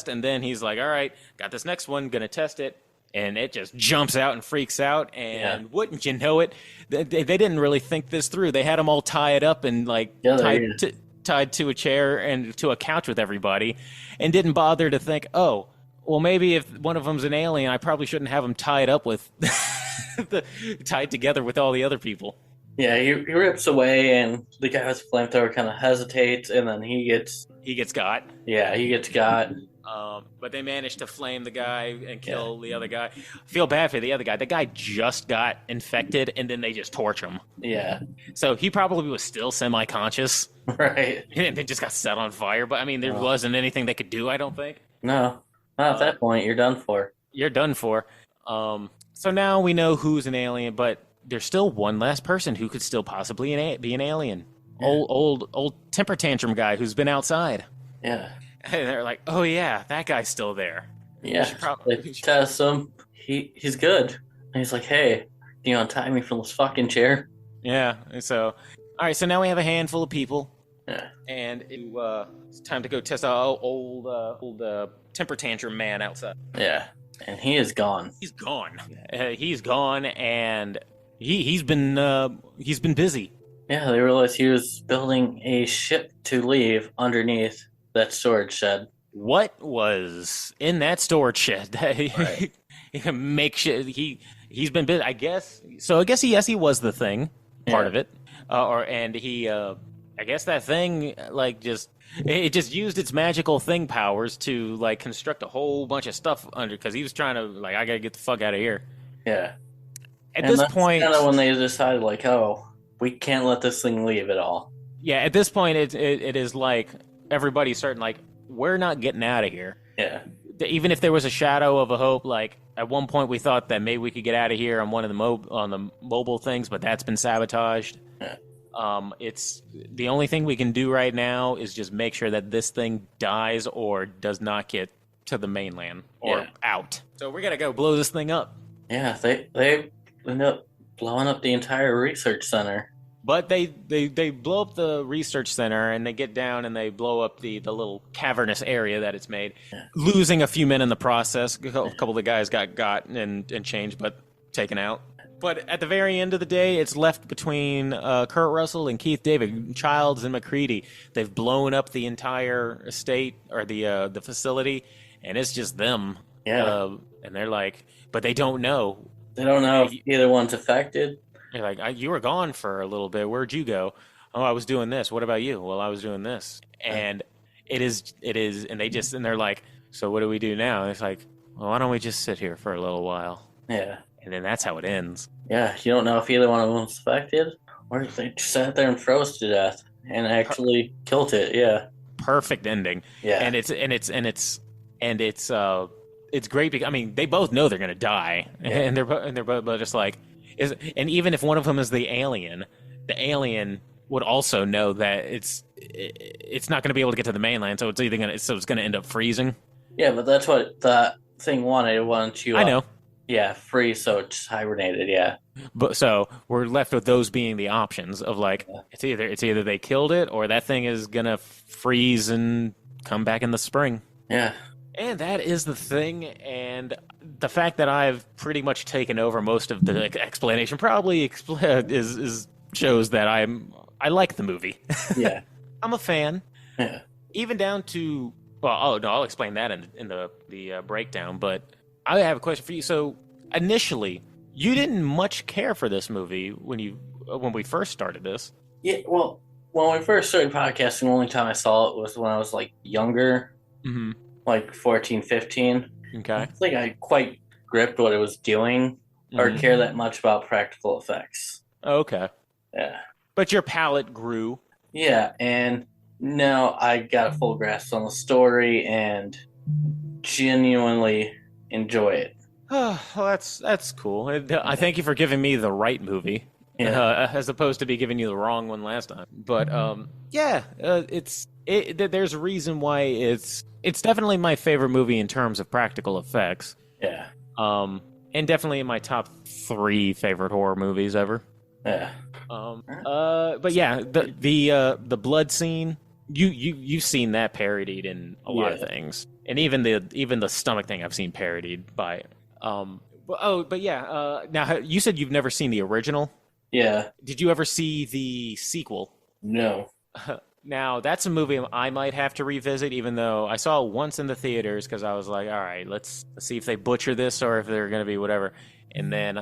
and then he's like, all right, got this next one, gonna test it. And it just jumps out and freaks out, and wouldn't you know it, they didn't really think this through. They had them all tied up and, like, tied to a chair and to a couch with everybody, and didn't bother to think, oh, well, maybe if one of them's an alien, I probably shouldn't have them tied up with tied together with all the other people. Yeah, he rips away, and the guy with the flamethrower kind of hesitates, and then he gets got. Yeah, he gets got. But they managed to flame the guy and kill the other guy. I feel bad for the other guy. The guy just got infected, and then they just torch him. Yeah. So he probably was still semi-conscious. Right. And they just got set on fire. But, I mean, there wasn't anything they could do, I don't think. No. Not at that point. You're done for. You're done for. So now we know who's an alien, but there's still one last person who could still possibly be an alien. Yeah. Old temper tantrum guy who's been outside. Yeah. And they're like, oh, yeah, that guy's still there. Yeah, they test him. He's good. And he's like, hey, do you untie me from this fucking chair? Yeah. So, all right. So now we have a handful of people. Yeah. And it's time to go test out old temper tantrum man outside. Yeah. And he is gone. He's gone. He's gone, and he's been busy. Yeah, they realized he was building a ship to leave underneath that storage shed. What was in that storage shed? Right. Make sure he's been busy. I guess so. I guess he was the thing part of it, I guess that thing it just used its magical thing powers to like construct a whole bunch of stuff under because he was trying to like I gotta get the fuck out of here. Yeah. At this point, kind of when they decided like, oh, we can't let this thing leave at all. Yeah, at this point, it is like everybody's starting like we're not getting out of here. Yeah. Even if there was a shadow of a hope, like at one point we thought that maybe we could get out of here on one of the mobile things, but that's been sabotaged. Yeah. It's the only thing we can do right now is just make sure that this thing dies or does not get to the mainland or out. So we're gonna go blow this thing up. Yeah, they end up blowing up the entire research center. But they blow up the research center and they get down and they blow up the little cavernous area that it's made, losing a few men in the process. A couple of the guys got and changed, but taken out. But at the very end of the day, it's left between Kurt Russell and Keith David, Childs and McCready. They've blown up the entire estate or the facility, and it's just them. Yeah. And they're like, but they don't know. They don't know if either one's affected. They're like, you were gone for a little bit. Where'd you go? Oh, I was doing this. What about you? Well, I was doing this. And it is, and they're like, so what do we do now? And it's like, well, why don't we just sit here for a little while? Yeah. And then that's how it ends. Yeah, you don't know if either one of them was affected, or if they just sat there and froze to death and actually killed it. Yeah. Perfect ending. Yeah. And it's great because I mean they both know they're gonna die, and they're both just like, and even if one of them is the alien would also know that it's not gonna be able to get to the mainland, so it's gonna end up freezing. Yeah, but that's what the thing wanted. It wanted to. I know. Yeah, freeze, so it just hibernated. Yeah. But so we're left with those being the options of like it's either they killed it or that thing is gonna freeze and come back in the spring. Yeah. And that is the thing, and the fact that I've pretty much taken over most of the explanation probably shows that I like the movie. Yeah. I'm a fan. Yeah. Even down to I'll explain that in the breakdown, but I have a question for you. So initially, you didn't much care for this movie when we first started this. Yeah, well, when we first started podcasting, the only time I saw it was when I was like younger. Mm-hmm. Like 14, 15. Okay. I think I quite gripped what it was doing or care that much about practical effects. Okay. Yeah. But your palate grew. Yeah, and now I got a full grasp on the story and genuinely enjoy it. Well, that's cool. I thank you for giving me the right movie. Yeah. As opposed to be giving you the wrong one last time. But there's a reason why it's definitely my favorite movie in terms of practical effects. Yeah. And definitely in my top 3 favorite horror movies ever. Yeah. But yeah, the blood scene, you've seen that parodied in a lot of things, and even the stomach thing I've seen parodied by. But yeah. Now you said you've never seen the original. Yeah. Did you ever see the sequel? No. Now, that's a movie I might have to revisit, even though I saw it once in the theaters because I was like, all right, let's see if they butcher this or if they're going to be whatever. And then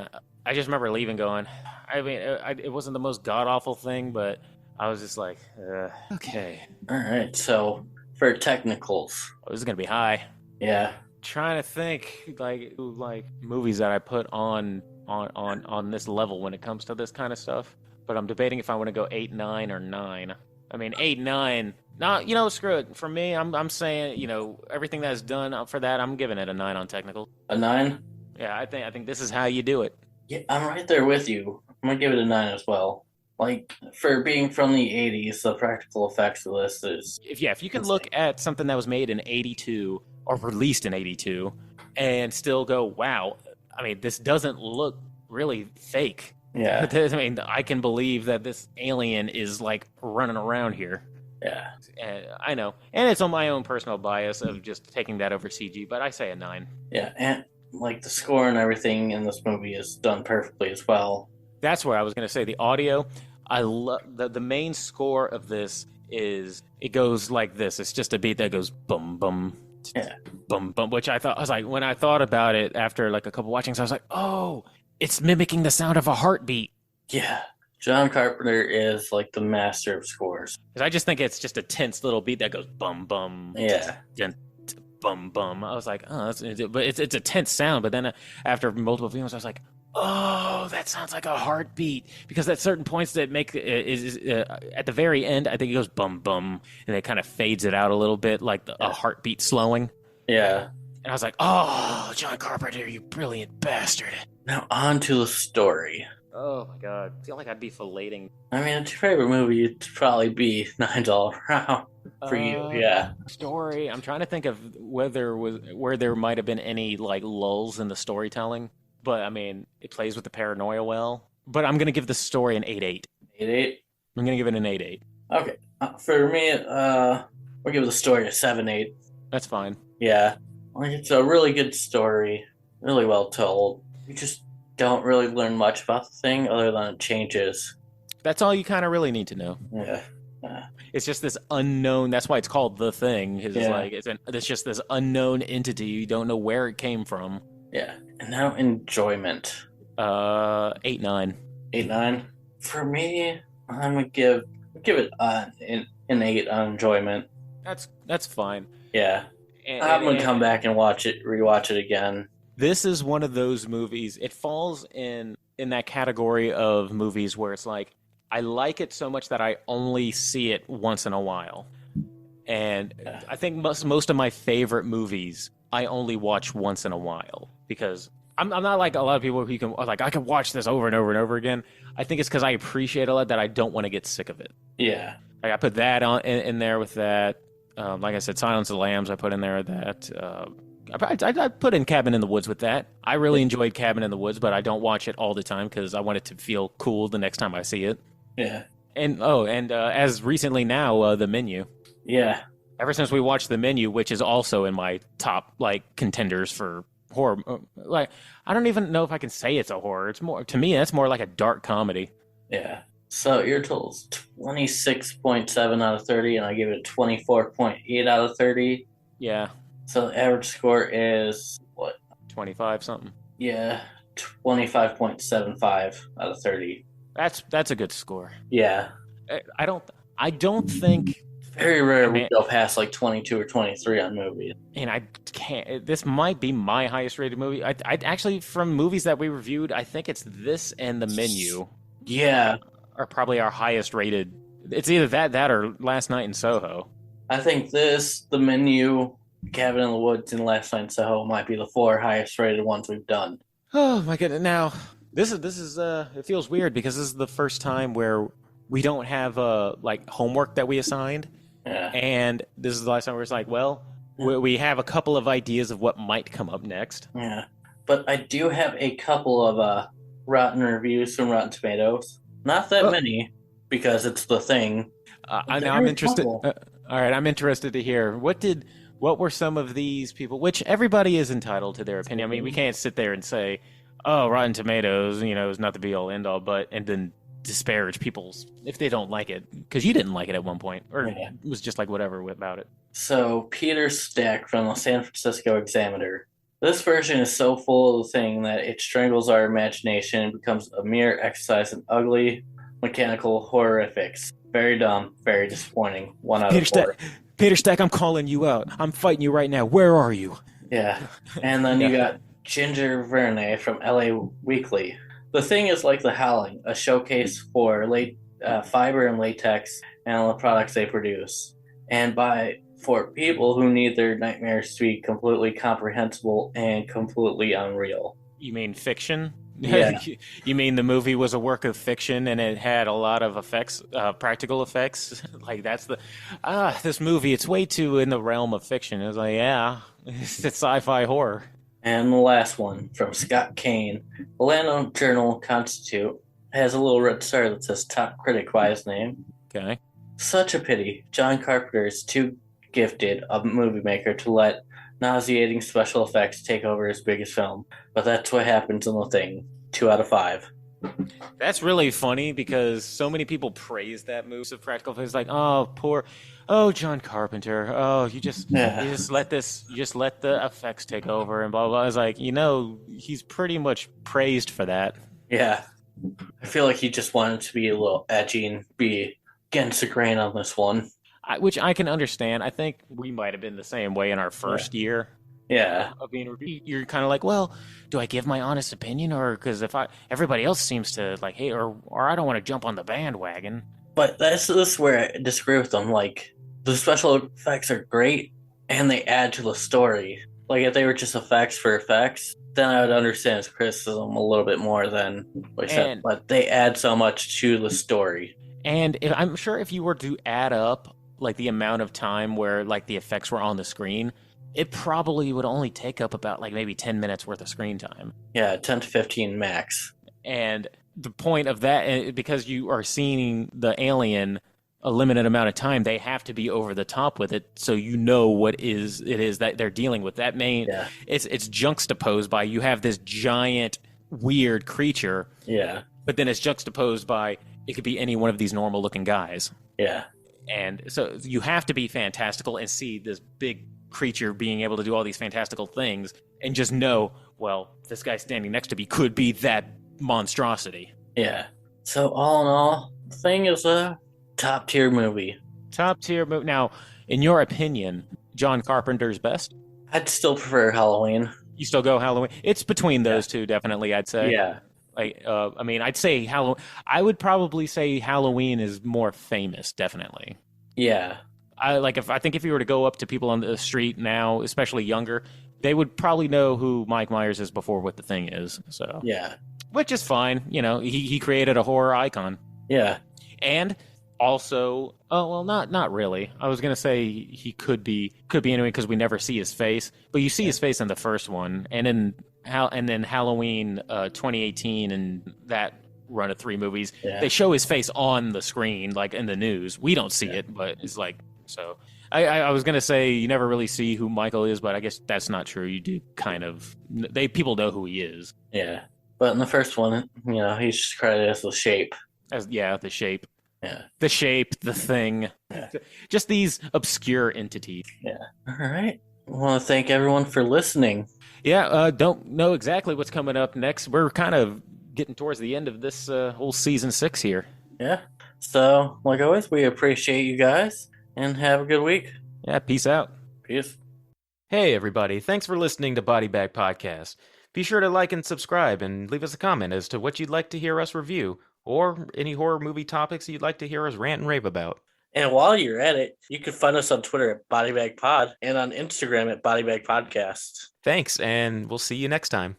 I just remember leaving going, I mean, it wasn't the most god-awful thing, but I was just like, okay. All right, so for technicals. This is going to be high. Yeah. Trying to think like movies that I put on this level when it comes to this kind of stuff. But I'm debating if I want to go 8, 9, or 9. I mean, 8, 9. No, screw it. For me, I'm saying, everything that's done for that, I'm giving it a 9 on technical. A 9? Yeah, I think this is how you do it. Yeah, I'm right there with you. I'm gonna give it a 9 as well. Like, for being from the 80s, the practical effects of this is... If you can look at something that was made in 82 or released in 82 and still go, wow, I mean, this doesn't look really fake. Yeah. I mean, I can believe that this alien is like running around here. Yeah. I know. And it's on my own personal bias of just taking that over CG, but I say a 9. Yeah. And like the score and everything in this movie is done perfectly as well. That's where I was going to say the audio. I love the main score of this is it goes like this. It's just a beat that goes bum bum Yeah. bum bum, which I was like, when I thought about it after like a couple watchings, I was like, oh, it's mimicking the sound of a heartbeat. Yeah. John Carpenter is like the master of scores. Because I just think it's just a tense little beat that goes bum bum. Yeah. Bum bum. I was like, oh, but it's a tense sound. But then after multiple viewings, I was like, oh, that sounds like a heartbeat. Because at certain points that make is at the very end, I think it goes bum bum, and it kind of fades it out a little bit, like a heartbeat slowing. Yeah. And I was like, oh, John Carpenter, you brilliant bastard. Now on to the story. Oh my god, I feel like I'd be filleting. I mean, it's your favorite movie. It'd probably be Nine All Around for you. Yeah. Story. I'm trying to think of where there might have been any like lulls in the storytelling, but I mean, it plays with the paranoia well. But I'm gonna give the story an 8-8. 8-8. I'm gonna give it an 8-8. Okay. For me, we'll give the story a 7-8. That's fine. Yeah. Like it's a really good story, really well told. You just don't really learn much about the thing other than it changes. That's all you kind of really need to know. Yeah. It's just this unknown. That's why it's called The Thing. It's like it's just this unknown entity. You don't know where it came from. Yeah. And now enjoyment. 8-9. 8-9. For me, I'm gonna give it an 8 on enjoyment. That's fine. Yeah. I'm gonna come back and rewatch it again. This is one of those movies. It falls in that category of movies where it's like, I like it so much that I only see it once in a while. And I think most of my favorite movies I only watch once in a while, because I'm not like a lot of people who can like, I can watch this over and over and over again. I think it's because I appreciate a lot that I don't want to get sick of it. Yeah. Like I put that on in there with that. Like I said, Silence of the Lambs, I put in there that. I put in Cabin in the Woods with that. I really enjoyed Cabin in the Woods, but I don't watch it all the time because I want it to feel cool the next time I see it. Yeah. And as recently now, The Menu. Yeah. Ever since we watched The Menu, which is also in my top like contenders for horror. Like I don't even know if I can say it's a horror. It's more, to me, that's more like a dark comedy. Yeah. So your total's 26.7 out of 30, and I give it 24.8 out of 30. Yeah. So the average score is what? 25 something. Yeah, 25.75 out of 30. That's a good score. Yeah. I don't think. Very rare we go past like 22 or 23 on movies. And I can't. This might be my highest rated movie. I actually, from movies that we reviewed, I think it's this and The Menu. Yeah. Are probably our highest rated. It's either that or Last Night in Soho. I think this, The Menu, Cabin in the Woods, and Last Night in Soho might be the 4 highest rated ones we've done. Oh my goodness! Now this is it feels weird because this is the first time where we don't have like homework that we assigned. Yeah. And this is the last time where it's like, well, we have a couple of ideas of what might come up next. Yeah, but I do have a couple of rotten reviews from Rotten Tomatoes. Not that many, because it's The Thing. Now I'm interested. All right, I'm interested to hear what were some of these people, which everybody is entitled to their opinion. I mean, we can't sit there and say, oh, Rotten Tomatoes, is not the be all end all, and then disparage people's if they don't like it, because you didn't like it at one point, or it was just like whatever about it. So Peter Stack from the San Francisco Examiner. This version is so full of the Thing that it strangles our imagination and becomes a mere exercise in ugly, mechanical horrifics. Very dumb, very disappointing. 1 out of 4. Peter Stack, I'm calling you out. I'm fighting you right now. Where are you? Yeah. And then you got Ginger Verne from LA Weekly. The Thing is like The Howling, a showcase for fiber and latex and the products they produce. And for people who need their nightmares to be completely comprehensible and completely unreal. You mean fiction? Yeah. You mean the movie was a work of fiction and it had a lot of effects, practical effects? Like that's this movie, it's way too in the realm of fiction. It was like, yeah, it's sci-fi horror. And the last one from Scott Kane, Atlanta Journal-Constitute. has a little red star that says top critic by his name. Okay. Such a pity. John Carpenter is too gifted a movie maker to let nauseating special effects take over his biggest film. But that's what happens in The Thing. 2 out of 5. That's really funny because so many people praise that movie of practical effects, like, John Carpenter, you just let the effects take over and blah blah. It's like, he's pretty much praised for that. Yeah, I feel like he just wanted to be a little edgy and be against the grain on this one, which I can understand. I think we might have been the same way in our first year. Yeah, of being reviewed. You're kind of like, well, do I give my honest opinion, or because everybody else seems to like, hey, or I don't want to jump on the bandwagon. But this is where I disagree with them. Like, the special effects are great, and they add to the story. Like, if they were just effects for effects, then I would understand his criticism a little bit more than what I said. But they add so much to the story. And I'm sure if you were to add up like the amount of time where like the effects were on the screen, it probably would only take up about like maybe 10 minutes worth of screen time. Yeah, 10 to 15 max. And the point of that, because you are seeing the alien a limited amount of time, they have to be over the top with it, so what it is that they're dealing with. That it's juxtaposed by, you have this giant weird creature. Yeah. But then it's juxtaposed by, it could be any one of these normal looking guys. Yeah. And so you have to be fantastical and see this big creature being able to do all these fantastical things and just know, well, this guy standing next to me could be that monstrosity. Yeah. So all in all, The Thing is a top tier movie. Top tier movie. Now, in your opinion, John Carpenter's best? I'd still prefer Halloween. You still go Halloween? It's between those two, definitely, I'd say. Yeah. I'd say Halloween. I would probably say Halloween is more famous, definitely. Yeah. I think if you were to go up to people on the street now, especially younger, they would probably know who Mike Myers is before what The Thing is. So yeah, which is fine. He created a horror icon. Yeah, and also, not really. I was gonna say he could be anyway because we never see his face, but you see his face in the first one, and then Halloween 2018 and that run of 3 movies, they show his face on the screen, like in the news. We don't see it, but it's like. So I was going to say you never really see who Michael is, but I guess that's not true. You do kind of. People know who he is. Yeah. But in the first one, he's just credited as the Shape. The Shape. Yeah. The Shape, the Thing. Yeah. Just these obscure entities. Yeah. All right. I want to thank everyone for listening. Yeah. Don't know exactly what's coming up next. We're kind of getting towards the end of this whole season 6 here. Yeah. So, like always, we appreciate you guys. And have a good week. Yeah, peace out. Peace. Hey, everybody. Thanks for listening to Body Bag Podcast. Be sure to like and subscribe and leave us a comment as to what you'd like to hear us review or any horror movie topics you'd like to hear us rant and rave about. And while you're at it, you can find us on Twitter at BodyBagPod and on Instagram at BodyBagPodcast. Thanks, and we'll see you next time.